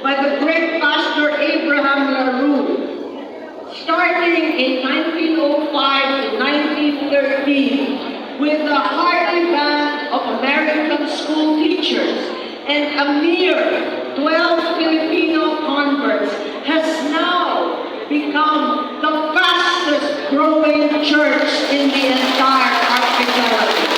by the great Pastor Abraham LaRue. Starting in 1905 to 1913, with the Hardy Band of American school teachers and a mere 12 Filipino converts, has now become the fastest growing church in the entire archipelago.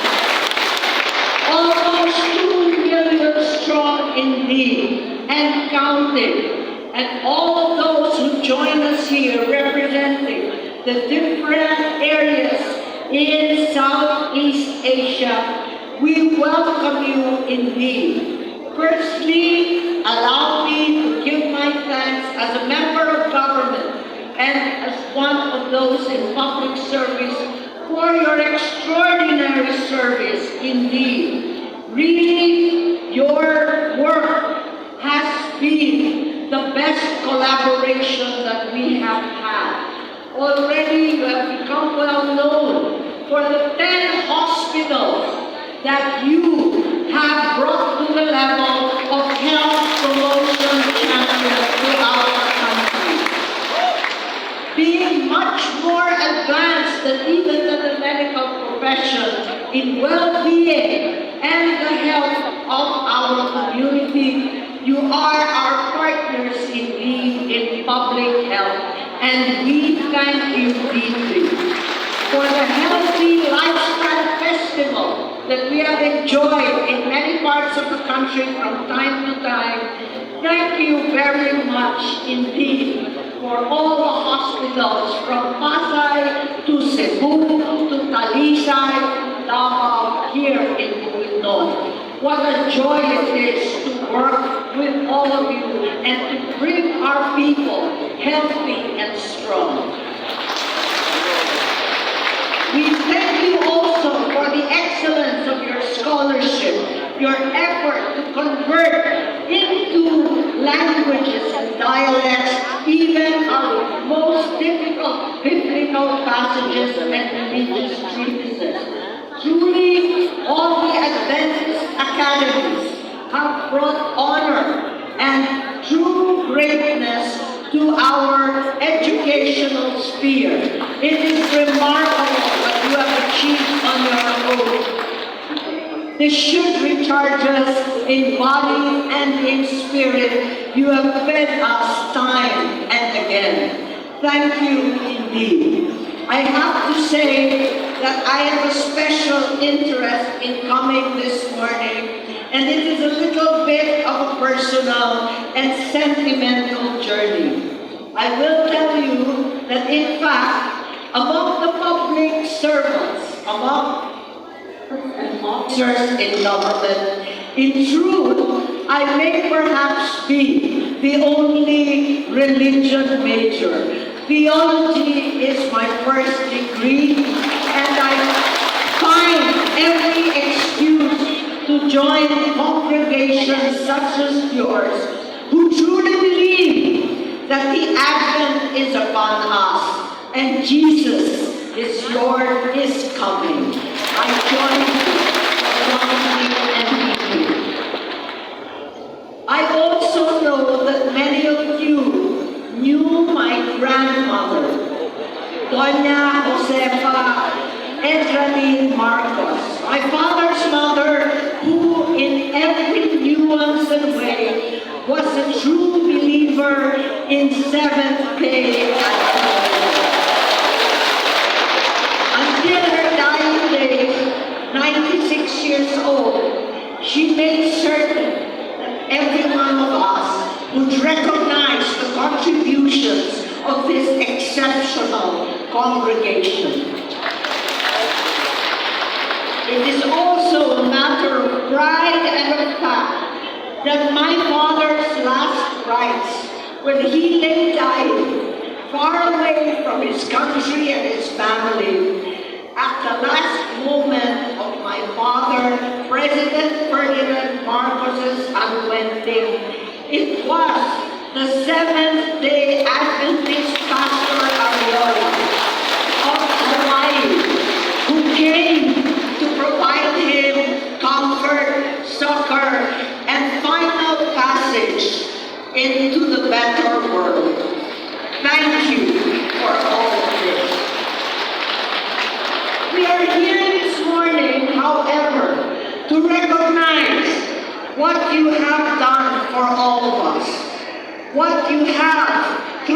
Almost 2 million strong indeed, and counting. And all of those who join us here representing the different areas in Southeast Asia, we welcome you indeed. Firstly, allow me to give my thanks as a member of government and as one of those in public service for your extraordinary service indeed. Really, your work has been the best collaboration that we have had. Already you have become well known for the 10 hospitals that you have brought to the level of health promotion champions throughout our country. Being much more advanced than even the medical profession in well-being and the health of our community, you are our partners indeed in public health, and we thank you deeply. For the Healthy Lifestyle Festival that we have enjoyed in many parts of the country from time to time, thank you very much indeed for all the hospitals from Pasay to Cebu to Talisay to Davao here in Bukidnon. What a joy it is to work with all of you and to bring our people healthy and strong. We thank you also for the excellence of your scholarship, your effort to convert into languages and dialects even our most difficult biblical passages and religious treatises. Truly, all the Adventist academies have brought honor and true greatness to our educational sphere. It is remarkable what you have achieved on your own. This should recharge us in body and in spirit. You have fed us time and again. Thank you indeed. I have to say that I have a special interest in coming this morning, and it is a little bit of a personal and sentimental journey. I will tell you that in fact, among the public servants, among officers in government, in truth, I may perhaps be the only religion major. Theology is my first degree, and I find every excuse to join congregations such as yours, who truly believe that the Advent is upon us, and Jesus, His Lord, is coming. I join you strongly and deeply. I also know that many of you knew my grandmother, Doña Josefa Edralyn Marcos, my father's mother, who in every nuance and way was a true believer in Seventh-day Adventism. Until her dying days, 96 years old, she made certain that every one of us would recognize the contributions of this exceptional congregation. It is also a matter of pride and of fact that my father's last rites, when he lay dying, far away from his country and his family, at the last moment of my father, President Ferdinand Marcos's unwending, it was the Seventh-day Adventist Pastor Ariola of Hawaii who came to provide him comfort, succor, and final passage into the better world. Thank you for all of this. We are here this morning, however, to recognize what you have done for all of us, what you have